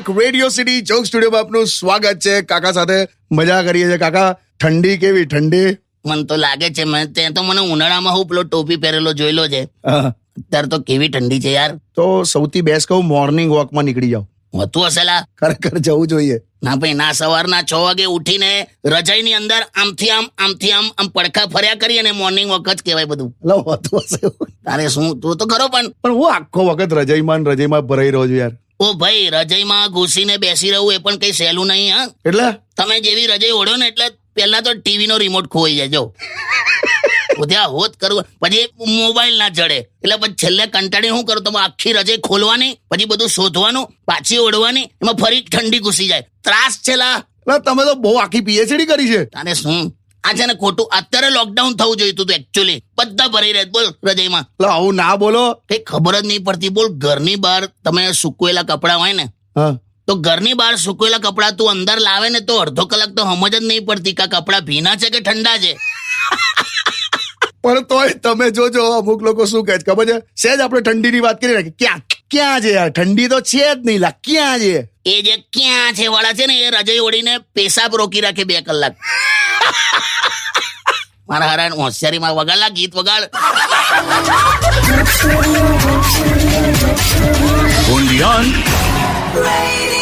Back radio city joke સ્ટુડિયોમાં આપનું સ્વાગત છે. કાકા સાથે મજા કરીએ છીએ. કાકા, ઠંડી કેવી? ઠંડી મને તો લાગે છે તે તો મને ઉનાળામાં હું પેલો ટોપી પહેરેલો જોયેલો છે. હા, અત્યારે તો કેવી ઠંડી છે યાર. તો સૌથી બેસ્ટ કહું, મોર્નિંગ વોકમાં નીકળી જાઓ. હોતું હશેલા. ખરેખર જવું જોઈએ. ના ભાઈ ના, સવારના 6 વાગે ઉઠીને રજાઈની અંદર આમથી આમ પડખા ફર્યા કરીએ ને મોર્નિંગ વોક જ કહેવાય બધું. એટલે હોતું હશે એવું. તારે શું, તું તો ખરો પણ હું આખો વખત રજાઈમાં ભરાઈ રહ્યો છું યાર. ઓ ભાઈ, રજાઈમાં ઘૂસીને બેસી રહું એ પણ કઈ સહેલું નહીં. હા, એટલે તમે જેવી રજાઈ ઓઢો ને એટલે પહેલા તો ટીવી નો રિમોટ ખોઈ જાય. જો ત્યાં હોત કરવું, પછી મોબાઈલ ના જડે એટલે પછી છેલ્લે કંટાળી શું કરું, તમે આખી રજાઈ ખોલવાની, પછી બધું શોધવાનું, પાછી ઓઢવાની, એમાં ફરી ઠંડી ઘૂસી જાય. ત્રાસ છે લા. તમે તો બહુ આખી પીએચડી કરી છે. તારે શું આ છે ને ખોટું. અત્યારે લોકડાઉન થવું જોઈતું હતું એકચ્યુઅલી. બધા ભરી રહે બોલ રજાઈમાં. આવું ના બોલો. કઈ ખબર જ નહીં પડતી. બોલ, ઘરની બહાર તમે સુકવેલા કપડા હોય ને, હા, તો ઘરની બહાર સુકવેલા કપડા તું અંદર લાવે ને તો અડધો કલાક તો સમજ જ નહીં પડતી કે કપડા ભીના છે કે ઠંડા છે. પણ તોય તમે જોજો અમુક લોકો શું કહે છે ખબર છે, સહેજ આપણે ઠંડીની વાત કરી ને, ક્યાં છે યાર, ઠંડી તો છે જ નહીં લા, ક્યાં છે? એ જે ક્યાં છે વાળા છે ને, એ રજાઈ ઓળીને પેશાબ રોકી રાખે 2 કલાક. મારા હરાન હોશિયારીમાં વગાડલા ગીત વગાડ. Only on Radio